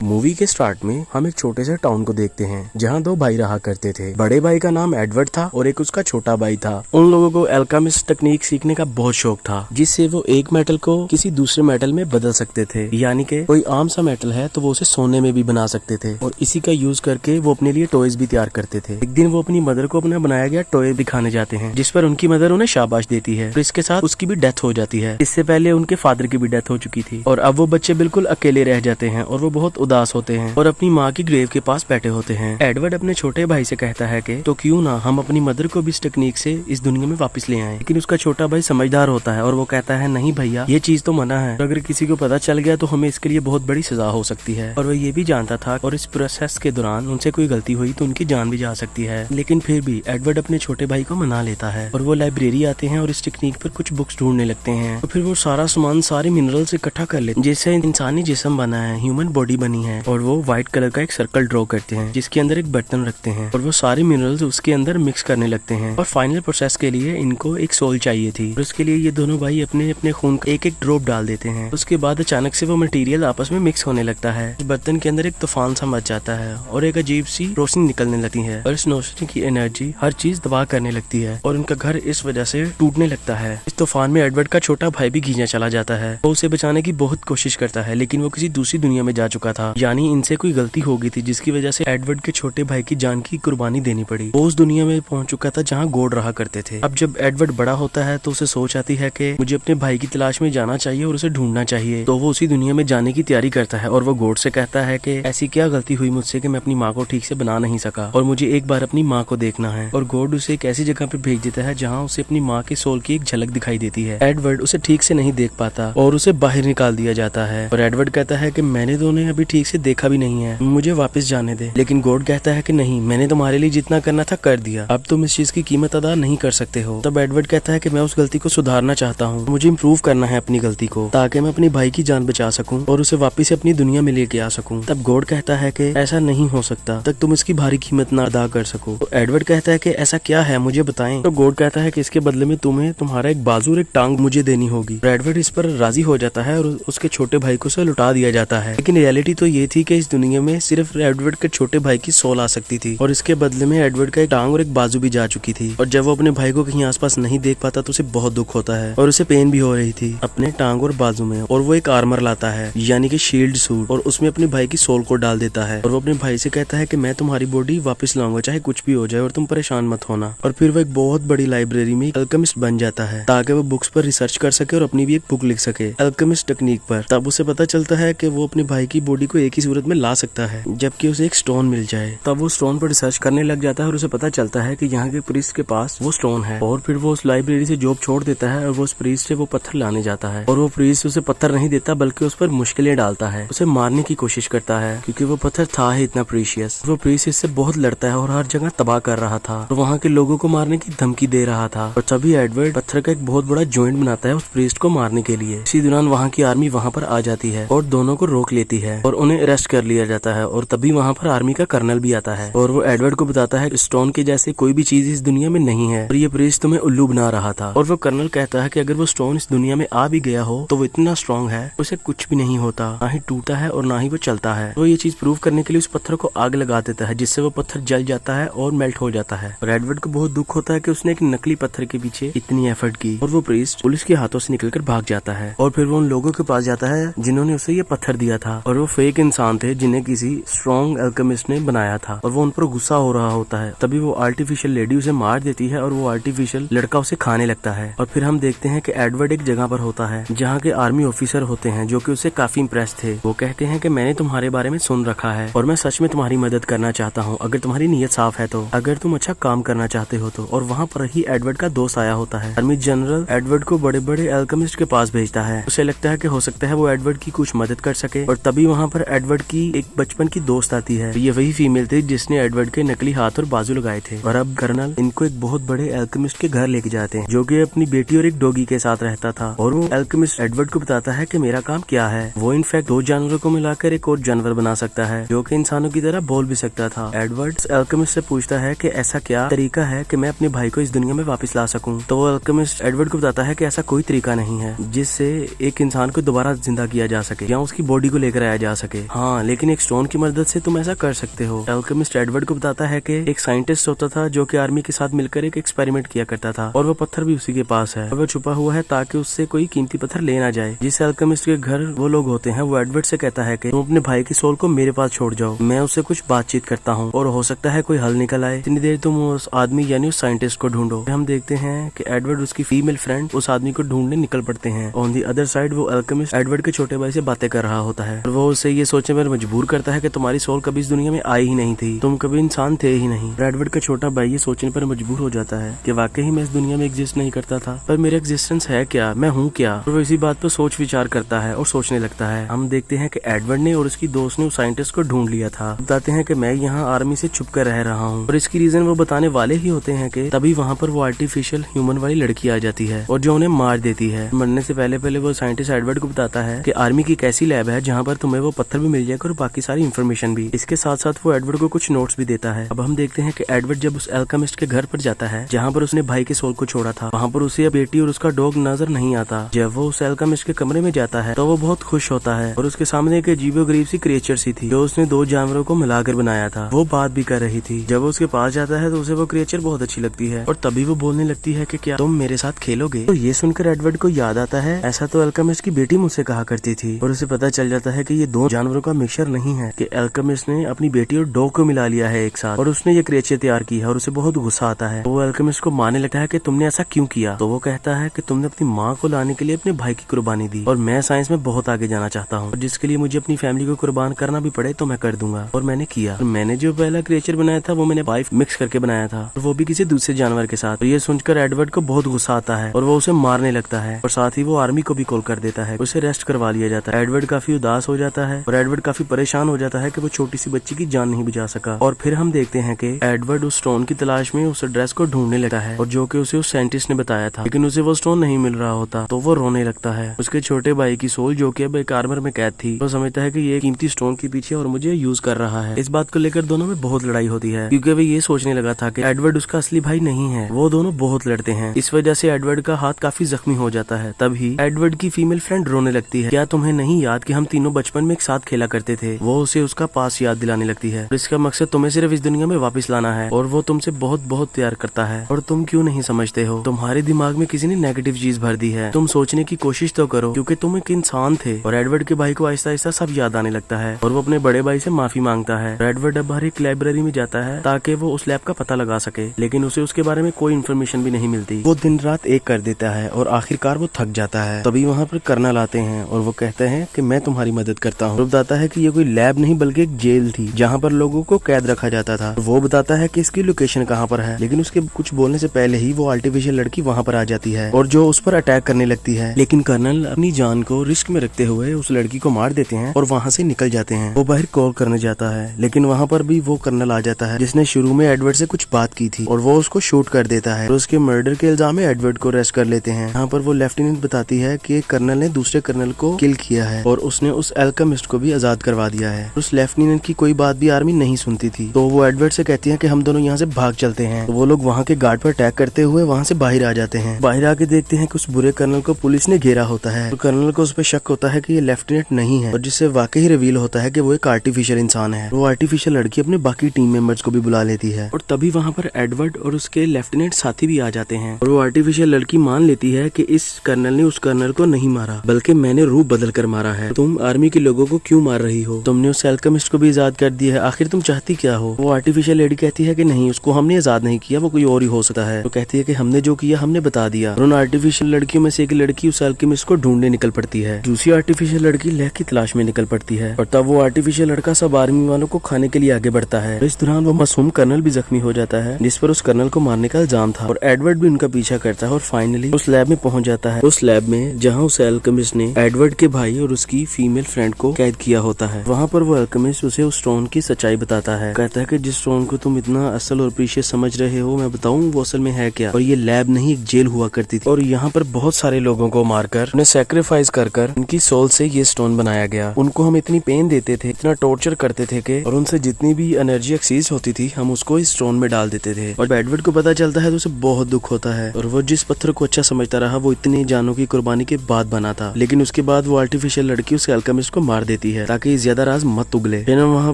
Movie के start में हम एक छोटे से टाउन को देखते हैं जहाँ दो भाई रहा करते थे। बड़े भाई का नाम एडवर्ड था और एक उसका छोटा भाई था। उन लोगों को एल्केमिस्ट टेक्निक सीखने का बहुत शौक था, जिससे वो एक मेटल को किसी दूसरे मेटल में बदल सकते थे। यानी कि कोई आम सा मेटल है तो वो उसे सोने में भी बना सकते थे और इसी का यूज करके वो अपने लिए टॉयज भी तैयार करते थे। एक दिन वो अपनी मदर को अपना बनाया गया टॉय दिखाने जाते हैं, जिस पर उनकी मदर उन्हें शाबाश देती है और इसके साथ उसकी भी डेथ हो जाती है। इससे पहले उनके फादर की भी डेथ हो चुकी थी और अब वो बच्चे बिल्कुल अकेले रह जाते हैं और वो बहुत उदास होते हैं और अपनी माँ की ग्रेव के पास बैठे होते हैं। एडवर्ड अपने छोटे भाई से कहता है कि तो क्यों ना हम अपनी मदर को भी इस टेक्निक से इस दुनिया में वापस ले आए। लेकिन उसका छोटा भाई समझदार होता है और वो कहता है नहीं भैया, ये चीज तो मना है, अगर किसी को पता चल गया तो हमें इसके लिए बहुत बड़ी सजा हो सकती है। और वो ये भी जानता था और इस प्रोसेस के दौरान उनसे कोई गलती हुई तो उनकी जान भी जा सकती है। लेकिन फिर भी एडवर्ड अपने छोटे भाई को मना लेता है और वो लाइब्रेरी आते हैं और इस टेक्निक पर कुछ बुक्स ढूंढने लगते हैं। तो फिर वो सारा सामान, सारे मिनरल्स इकट्ठा कर लेते हैं, जिससे इंसानी जिस्म बना है, ह्यूमन बॉडी बनी है। और वो व्हाइट कलर का एक सर्कल ड्रॉ करते हैं जिसके अंदर एक बर्तन रखते हैं और वो सारे मिनरल्स उसके अंदर मिक्स करने लगते हैं। और फाइनल प्रोसेस के लिए इनको एक सोल चाहिए थी और उसके लिए ये दोनों भाई अपने अपने खून का एक एक ड्रॉप डाल देते हैं। उसके बाद अचानक से वो मटेरियल आपस में मिक्स होने लगता है। इस बर्तन के अंदर एक तूफान सा मच जाता है और एक अजीब सी रोशनी निकलने लगती है और इस रोशनी की एनर्जी हर चीज तबाह करने लगती है और उनका घर इस वजह से टूटने लगता है। इस तूफान में एडवर्ड का छोटा भाई भी गींजा चला जाता है। वो उसे बचाने की बहुत कोशिश करता है, लेकिन वो किसी दूसरी दुनिया में जा चुका था। यानी इनसे कोई गलती हो गई थी जिसकी वजह से एडवर्ड के छोटे भाई की जान की कुर्बानी देनी पड़ी। वो उस दुनिया में पहुंच चुका था जहाँ गॉड रहा करते थे। अब जब एडवर्ड बड़ा होता है तो उसे सोच आती है कि मुझे अपने भाई की तलाश में जाना चाहिए और उसे ढूंढना चाहिए। तो वो उसी दुनिया में जाने की तैयारी करता है और वो गॉड से कहता है कि ऐसी क्या गलती हुई मुझसे कि मैं अपनी माँ को ठीक से बना नहीं सका और मुझे एक बार अपनी माँ को देखना है। और गॉड उसे एक ऐसी जगह पे भेज देता है जहाँ उसे अपनी माँ के सोल की एक झलक दिखाई देती है। एडवर्ड उसे ठीक से नहीं देख पाता और उसे बाहर निकाल दिया जाता है और एडवर्ड कहता है कि मैंने तो उन्हें अभी ठीक से देखा भी नहीं है, मुझे वापस जाने दे। लेकिन गॉड कहता है कि नहीं, मैंने तुम्हारे लिए जितना करना था कर दिया, अब तुम इस चीज की कीमत अदा नहीं कर सकते हो। तब एडवर्ड कहता है कि मैं उस गलती को सुधारना चाहता हूँ, मुझे इम्प्रूव करना है अपनी गलती को ताकि मैं अपनी भाई की जान बचा सकूं और उसे वापस अपनी दुनिया में लेके आ सकूं। तब गॉड कहता है कि ऐसा नहीं हो सकता तक तुम इसकी भारी कीमत ना अदा कर सको। तो एडवर्ड कहता है कि ऐसा क्या है, मुझे बताएं। तो गॉड कहता है कि इसके बदले में तुम्हें तुम्हारा एक बाजू और एक टांग मुझे देनी होगी। एडवर्ड इस पर राजी हो जाता है और उसके छोटे भाई को उसे लुटा दिया जाता है। लेकिन रियलिटी तो ये थी कि इस दुनिया में सिर्फ एडवर्ड के छोटे भाई की सोल आ सकती थी और इसके बदले में एडवर्ड का एक टांग और एक बाजू भी जा चुकी थी। और जब वो अपने भाई को कहीं आसपास नहीं देख पाता तो उसे बहुत दुख होता है और उसे पेन भी हो रही थी अपने टांग और बाजू में। और वो एक आर्मर लाता है यानी कि शील्ड सूट और उसमें अपने भाई की सोल को डाल देता है और वो अपने भाई से कहता है कि मैं तुम्हारी बॉडी वापस लाऊंगा चाहे कुछ भी हो जाए और तुम परेशान मत होना। और फिर वो एक बहुत बड़ी लाइब्रेरी में अल्केमिस्ट बन जाता है ताकि वो बुक्स पर रिसर्च कर सके और अपनी भी एक बुक लिख सके अल्केमिस्ट टेक्निक पर। तब उसे पता चलता है कि वो अपने भाई की बॉडी को एक ही सूरत में ला सकता है जबकि उसे एक स्टोन मिल जाए। तब वो स्टोन पर रिसर्च करने लग जाता है और उसे पता चलता है कि यहाँ के प्रीस्ट के पास वो स्टोन है। और फिर वो उस लाइब्रेरी से जॉब छोड़ देता है और वो उस प्रीस्ट से वो पत्थर लाने जाता है और वो प्रीस्ट उसे पत्थर नहीं देता बल्कि उस पर मुश्किलें डालता है, उसे मारने की कोशिश करता है क्योंकि वो पत्थर था ही इतना प्रीशियस। वो प्रीस्ट इससे बहुत लड़ता है और हर जगह तबाह कर रहा था और वहाँ के लोगों को मारने की धमकी दे रहा था। और तभी एडवर्ड पत्थर का एक बहुत बड़ा जॉइंट बनाता है उस प्रीस्ट को मारने के लिए। इसी दौरान वहाँ की आर्मी वहाँ पर आ जाती है और दोनों को रोक लेती है और उन्हें अरेस्ट कर लिया जाता है। और तभी वहाँ पर आर्मी का कर्नल भी आता है और वो एडवर्ड को बताता है स्टोन के जैसे कोई भी चीज इस दुनिया में नहीं है और ये प्रीस्ट तुम्हें उल्लू बना रहा था। और वो कर्नल कहता है कि अगर वो स्टोन इस दुनिया में आ भी गया हो तो वो इतना स्ट्रॉन्ग है उसे कुछ भी नहीं होता, ना ही टूटता है और ना ही वो चलता है। वो ये चीज प्रूव करने के लिए उस पत्थर को आग लगा देता है जिससे वो पत्थर जल जाता है और मेल्ट हो जाता है। और एडवर्ड को बहुत दुख होता है कि उसने एक नकली पत्थर के पीछे इतनी एफर्ट की और वो प्रीस्ट पुलिस के हाथों से निकलकर भाग जाता है। और फिर वो उन लोगों के पास जाता है जिन्होंने उसे ये पत्थर दिया था और वो फेक इंसान थे जिन्हें किसी स्ट्रॉन्ग अल्केमिस्ट ने बनाया था और वो उन पर गुस्सा हो रहा होता है। तभी वो आर्टिफिशियल लेडी उसे मार देती है और वो आर्टिफिशियल लड़का उसे खाने लगता है। और फिर हम देखते हैं कि एडवर्ड एक जगह पर होता है जहाँ के आर्मी ऑफिसर होते हैं जो कि उससे काफी इम्प्रेस थे। वो कहते हैं कि मैंने तुम्हारे बारे में सुन रखा है और मैं सच में तुम्हारी मदद करना चाहता हूँ अगर तुम्हारी नीयत साफ है तो, अगर तुम अच्छा काम करना चाहते हो तो। और वहाँ पर ही एडवर्ड का दोस्त आया होता है। आर्मी जनरल एडवर्ड को बड़े बड़े अल्केमिस्ट के पास भेजता है। उसे लगता है कि हो सकता है वो एडवर्ड की कुछ मदद कर सके। और तभी वहाँ पर एडवर्ड की एक बचपन की दोस्त आती है। ये वही फीमेल थी जिसने एडवर्ड के नकली हाथ और बाजू लगाए थे। और अब कर्नल इनको एक बहुत बड़े अल्केमिस्ट के घर लेके जाते हैं जो कि अपनी बेटी और एक डॉगी के साथ रहता था। और वो अल्केमिस्ट एडवर्ड को बताता है कि मेरा काम क्या है। वो इनफैक्ट दो जानवरों को मिलाकर एक और जानवर बना सकता है जो कि इंसानों की तरह बोल भी सकता था। एडवर्ड अल्केमिस्ट से पूछता है कि ऐसा क्या तरीका है कि मैं अपने भाई को इस दुनिया में वापस ला सकूं। तो वो अल्केमिस्ट एडवर्ड को बताता है कि ऐसा कोई तरीका नहीं है जिससे एक इंसान को दोबारा जिंदा किया जा सके या उसकी बॉडी को लेकर आया जा सके। सके। हाँ, लेकिन एक स्टोन की मदद से तुम ऐसा कर सकते हो। एल्केमिस्ट एडवर्ड को बताता है कि एक साइंटिस्ट होता था जो कि आर्मी के साथ मिलकर एक एक्सपेरिमेंट किया करता था और वो पत्थर भी उसी के पास है। वो छुपा हुआ है ताकि उससे कोई कीमती पत्थर ले ना जाए। जिस एल्केमिस्ट के घर वो लोग होते हैं वो एडवर्ड से कहता है कि तुम अपने भाई की सोल को मेरे पास छोड़ जाओ, मैं उससे कुछ बातचीत करता हूँ और हो सकता है कोई हल निकल आए। इतनी देर तुम उस आदमी यानी उस साइंटिस्ट को ढूंढो। हम देखते हैं कि एडवर्ड उसकी फीमेल फ्रेंड उस आदमी को ढूंढने निकल पड़ते हैं। ऑन दी अदर साइड वो एल्केमिस्ट एडवर्ड के छोटे भाई से बातें कर रहा होता है और वो उसे ये सोचने पर मजबूर करता है कि तुम्हारी सोल कभी इस दुनिया में आई ही नहीं थी, तुम कभी इंसान थे ही नहीं। एडवर्ड का छोटा भाई ये सोचने पर मजबूर हो जाता है कि वाकई मैं इस दुनिया में एग्जिस्ट नहीं करता था, पर मेरा एग्जिस्टेंस है क्या, मैं हूँ क्या। और वो इसी बात पर सोच विचार करता है और सोचने लगता है। हम देखते हैं कि एडवर्ड ने और उसकी दोस्त ने उस साइंटिस्ट को ढूंढ लिया था। बताते हैं कि मैं यहाँ आर्मी से छुप कर रह रहा हूँ और इसकी रीजन वो बताने वाले ही होते हैं कि तभी वहाँ पर वो आर्टिफिशियल ह्यूमन वाली लड़की आ जाती है और जो उन्हें मार देती है। मरने से पहले वो साइंटिस्ट एडवर्ड को बताता है कि आर्मी की एक ऐसी लैब है जहाँ पर तुम्हें वो पत्थर भी मिल जाएगा और बाकी सारी इन्फॉर्मेशन भी। इसके साथ साथ वो एडवर्ड को कुछ नोट्स भी देता है। अब हम देखते हैं कि एडवर्ड जब उस एल्केमिस्ट के घर पर जाता है जहाँ पर उसने भाई के सोल को छोड़ा था, वहाँ पर उसे बेटी और उसका डॉग नजर नहीं आता। जब वो उस एल्केमिस्ट के कमरे में जाता है तो वो बहुत खुश होता है और उसके सामने एक अजीबोगरीब सी क्रिएचर सी थी जो उसने दो जानवरों को मिलाकर बनाया था। वो बात भी कर रही थी। जब वो उसके पास जाता है तो उसे वो क्रिएचर बहुत अच्छी लगती है और तभी वो बोलने लगती है कि क्या तुम मेरे साथ खेलोगे। तो ये सुनकर एडवर्ड को याद आता है ऐसा तो एल्केमिस्ट की बेटी मुझसे कहा करती थी और उसे पता चल जाता है कि ये दो जानवरों का मिक्सचर नहीं है, कि एल्केमिस्ट ने अपनी बेटी और डॉग को मिला लिया है एक साथ और उसने ये क्रिएचर तैयार की है और उसे बहुत गुस्सा आता है। वो एल्केमिस्ट को मारने लगता है कि तुमने ऐसा क्यों किया। तो वो कहता है कि तुमने अपनी माँ को लाने के लिए अपने भाई की कुर्बानी दी और मैं साइंस में बहुत आगे जाना चाहता हूँ और जिसके लिए मुझे अपनी फैमिली को कुर्बान करना भी पड़े तो मैं कर दूंगा। और मैंने किया। और मैंने जो पहला क्रिएचर बनाया था वो मैंने वाइफ मिक्स करके बनाया था और वो भी किसी दूसरे जानवर के साथ। और ये सुनकर एडवर्ड को बहुत गुस्सा आता है और वो उसे मारने लगता है और साथ ही वो आर्मी को भी कॉल कर देता है। उसे रेस्ट करवा लिया जाता है। एडवर्ड काफी उदास हो जाता है और एडवर्ड काफी परेशान हो जाता है कि वो छोटी सी बच्ची की जान नहीं बचा सका। और फिर हम देखते हैं कि एडवर्ड उस स्टोन की तलाश में उस ड्रेस को ढूंढने लगता है और जो कि उसे उस साइंटिस्ट ने बताया था, लेकिन उसे वो स्टोन नहीं मिल रहा होता तो वो रोने लगता है। उसके छोटे भाई की सोल जो कि अब एक आर्मर में कैद थी, वो समझता है कि ये कीमती स्टोन के पीछे और मुझे यूज कर रहा है। इस बात को लेकर दोनों में बहुत लड़ाई होती है क्योंकि वो ये सोचने लगा था कि एडवर्ड उसका असली भाई नहीं है। वो दोनों बहुत लड़ते हैं। इस वजह से एडवर्ड का हाथ काफी जख्मी हो जाता है। तभी एडवर्ड की फीमेल फ्रेंड रोने लगती है। क्या तुम्हें नहीं याद कि हम तीनों बचपन में एक साथ खेला करते थे। वो उसे उसका पास याद दिलाने लगती है। इसका मकसद तुम्हें सिर्फ इस दुनिया में वापस लाना है और वो तुमसे बहुत बहुत प्यार करता है और तुम क्यों नहीं समझते हो। तुम्हारे दिमाग में किसी ने नेगेटिव चीज भर दी है। तुम सोचने की कोशिश तो करो क्योंकि तुम एक इंसान थे। और एडवर्ड के भाई को आहिस्ता आहिस्ता सब याद आने लगता है और वो अपने बड़े भाई से माफी मांगता है। एडवर्ड अब हर एक लाइब्रेरी में जाता है ताकि वो उस लैब का पता लगा सके, लेकिन उसे उसके बारे में कोई इन्फॉर्मेशन भी नहीं मिलती। वो दिन रात एक कर देता है और आखिरकार वो थक जाता है। तभी वहाँ पर कर्नल आते हैं और वो कहते हैं कि मैं तुम्हारी मदद करता हूँ। वो बताता है कि ये कोई लैब नहीं बल्कि एक जेल थी जहाँ पर लोगों को कैद रखा जाता था। वो बताता है कि इसकी लोकेशन कहाँ पर है, लेकिन उसके कुछ बोलने से पहले ही वो आर्टिफिशियल लड़की वहाँ पर आ जाती है और जो उस पर अटैक करने लगती है। लेकिन कर्नल अपनी जान को रिस्क में रखते हुए उस लड़की को मार देते हैं और वहाँ से निकल जाते हैं। वो बाहर कॉल करने जाता है लेकिन वहाँ पर भी वो कर्नल आ जाता है जिसने शुरू में एडवर्ड से कुछ बात की थी और वो उसको शूट कर देता है। और उसके मर्डर के इल्जाम में एडवर्ड को अरेस्ट कर लेते हैं। यहाँ पर वो लेफ्टिनेंट बताती है कि कर्नल ने दूसरे कर्नल को किल किया है और उसने उस एल्केमिस्ट को भी आजाद करवा दिया है। उस लेफ्टिनेंट की कोई बात भी आर्मी नहीं सुनती थी तो वो एडवर्ड से कहती है कि हम दोनों यहाँ से भाग चलते हैं। तो वो लोग वहाँ के गार्ड पर अटैक करते हुए वहाँ से बाहर आ जाते हैं। बाहर आके देखते हैं कि उस बुरे कर्नल को पुलिस ने घेरा होता है। तो कर्नल को उस पर शक होता है कि ये लेफ्टिनेंट नहीं है और जिससे वाकई रिवील होता है कि वो एक आर्टिफिशियल इंसान है। वो आर्टिफिशियल लड़की अपने बाकी टीम मेंबर्स को भी बुला लेती है और तभी वहाँ पर एडवर्ड और उसके लेफ्टिनेंट साथी भी आ जाते हैं और वो आर्टिफिशियल लड़की मान लेती है कि इस कर्नल ने उस कर्नल को नहीं मारा बल्कि मैंने रूप बदल कर मारा है। तुम आर्मी के लोगों को क्यों मार रही हो, तुमने उस एल्केमिस्ट को भी आजाद कर दिया है, आखिर तुम चाहती क्या हो। वो आर्टिफिशियल लेडी कहती है कि नहीं, उसको हमने आजाद नहीं किया, वो कोई और ही हो सकता है। वो कहती है कि हमने जो किया हमने बता दिया। और उन आर्टिफिशियल लड़कियों में से एक लड़की उस एल्केमिस्ट को ढूंढने निकल पड़ती है। दूसरी आर्टिफिशियल लड़की लैब की तलाश में निकल पड़ती है और तब वो आर्टिफिशियल लड़का सब आर्मी वालों को खाने के लिए आगे बढ़ता है। इस दौरान वो मासूम कर्नल भी जख्मी हो जाता है जिस पर उस कर्नल को मारने का इल्जाम था और एडवर्ड भी उनका पीछा करता है और फाइनली उस लैब में पहुंच जाता है। उस लैब में जहाँ उस एल्केमिस्ट ने एडवर्ड के भाई और उसकी फीमेल फ्रेंड को कैद किया होता है। वहाँ पर वो एल्केमिस्ट उसे उस स्टोन की सच्चाई बताता है। कहता है कि जिस स्टोन को तुम इतना असल और प्रीशियस समझ रहे हो, मैं बताऊं वो असल में है क्या। और ये लैब नहीं एक जेल हुआ करती थी और यहाँ पर बहुत सारे लोगों को मारकर उन्हें सैक्रिफाइस कर उनकी सोल से ये स्टोन बनाया गया। उनको हम इतनी पेन देते थे, इतना टॉर्चर करते थे कि और उनसे जितनी भी एनर्जी एक्सीज होती थी हम उसको इस स्टोन में डाल देते थे। और एडवर्ड को पता चलता है तो उसे बहुत दुख होता है और वो जिस पत्थर को अच्छा समझता रहा वो इतनी जानों की कुर्बानी के बाद बना था। लेकिन उसके बाद वो आर्टिफिशियल लड़की उस एल्केमिस्ट को मार देती देती है ताकि ज्यादा राज मत उगले। फिर हम वहाँ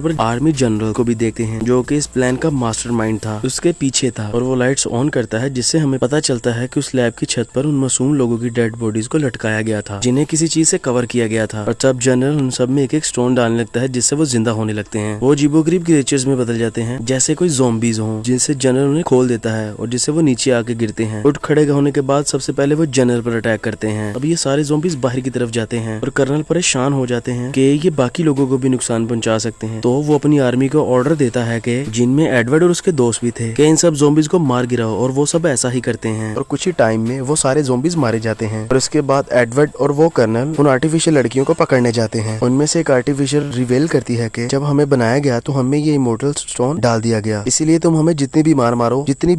पर आर्मी जनरल को भी देखते हैं जो कि इस प्लान का मास्टरमाइंड था, उसके पीछे था, और वो लाइट्स ऑन करता है जिससे हमें पता चलता है कि उस लैब की छत पर उन मासूम लोगों की डेड बॉडीज को लटकाया गया था जिन्हें किसी चीज से कवर किया गया था। और तब जनरल उन सब में एक एक स्टोन डालने लगता है जिससे वो जिंदा होने लगते हैं। वो अजीबोगरीब क्रिएचर्स में बदल जाते हैं जैसे कोई ज़ॉम्बीज हों, जिनसे जनरल उन्हें खोल देता है और जिससे वो नीचे आके गिरते हैं। उठ खड़े होने के बाद सबसे पहले वो जनरल पर अटैक करते हैं। अब ये सारे ज़ॉम्बीज बाहर की तरफ जाते हैं और कर्नल परेशान हो जाते हैं कि ये बाकी लोगों को भी नुकसान पहुंचा सकते हैं। तो वो अपनी आर्मी को ऑर्डर देता है कि जिनमें एडवर्ड और उसके दोस्त भी थे कि इन सब ज़ॉम्बीज को मार गिराओ, और वो सब ऐसा ही करते हैं। और कुछ ही टाइम में वो सारे ज़ॉम्बीज मारे जाते हैं। और उसके बाद एडवर्ड और वो कर्नल उन आर्टिफिशियल लड़कियों को पकड़ने जाते हैं। उनमें से एक आर्टिफिशियल रिवील करती है कि जब हमें बनाया गया तो हमें ये इमोर्टल स्टोन डाल दिया गया, इसीलिए तुम हमें जितनी भी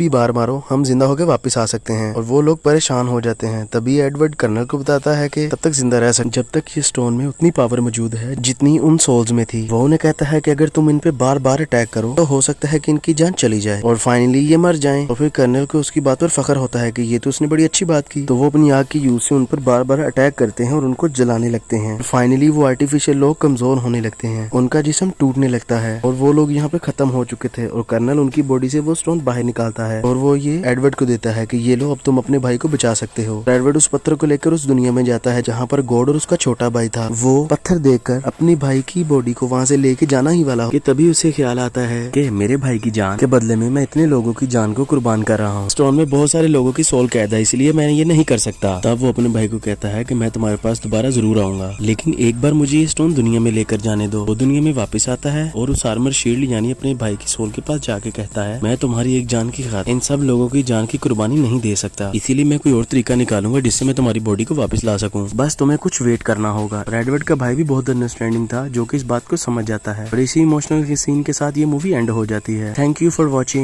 बार मारो हम जिंदा होकर वापस आ सकते हैं। और वो लोग परेशान हो जाते हैं। तभी एडवर्ड कर्नल को बताता है कि तब तक जिंदा रह सकते जब तक ये स्टोन में उतनी पावर मौजूद है जितनी उन सोल्स में थी। वो उन्हें कहता है कि अगर तुम इन पे बार बार अटैक करो तो हो सकता है कि इनकी जान चली जाए और फाइनली ये मर जाएं। और फिर कर्नल को उसकी बात पर फख्र होता है कि ये तो उसने बड़ी अच्छी बात की। तो वो अपनी आग की यूज से उन पर बार बार अटैक करते हैं और उनको जलाने लगते हैं। फाइनली वो आर्टिफिशियल लोग कमजोर होने लगते हैं, उनका जिस्म टूटने लगता है और वो लोग यहाँ पे खत्म हो चुके थे। और कर्नल उनकी बॉडी से वो स्टोन बाहर निकालता है और वो ये एडवर्ड को देता है कि ये लो, अब तुम अपने भाई को बचा सकते हो। एडवर्ड उस पत्थर को लेकर उस दुनिया में जाता है जहाँ पर गॉड और उसका छोटा भाई था। वो पत्थर देखकर अपनी भाई की बॉडी को वहाँ से लेके जाना ही वाला कि तभी उसे ख्याल आता है कि मेरे भाई की जान के बदले में मैं इतने लोगों की जान को कुर्बान कर रहा हूँ। स्टोन में बहुत सारे लोगों की सोल कैद है, इसलिए मैं ये नहीं कर सकता। तब वो अपने भाई को कहता है कि मैं तुम्हारे पास दोबारा जरूर आऊंगा, लेकिन एक बार मुझे ये स्टोन दुनिया में लेकर जाने दो। वो दुनिया में वापस आता है और उस आर्मर शील्ड यानी अपने भाई की सोल के पास जाके कहता है मैं तुम्हारी एक जान की खातिर इन सब लोगों की जान की कुर्बानी नहीं दे सकता, इसीलिए मैं कोई और तरीका निकालूंगा जिससे मैं तुम्हारी बॉडी को वापस ला सकूं। बस तुम्हें कुछ वेट करना होगा। एडवर्ड का भाई भी बहुत अंडरस्टैंडिंग था जो कि इस बात को समझ जाता है। और इसी इमोशनल सीन के साथ ये मूवी एंड हो जाती है। Thank you for watching.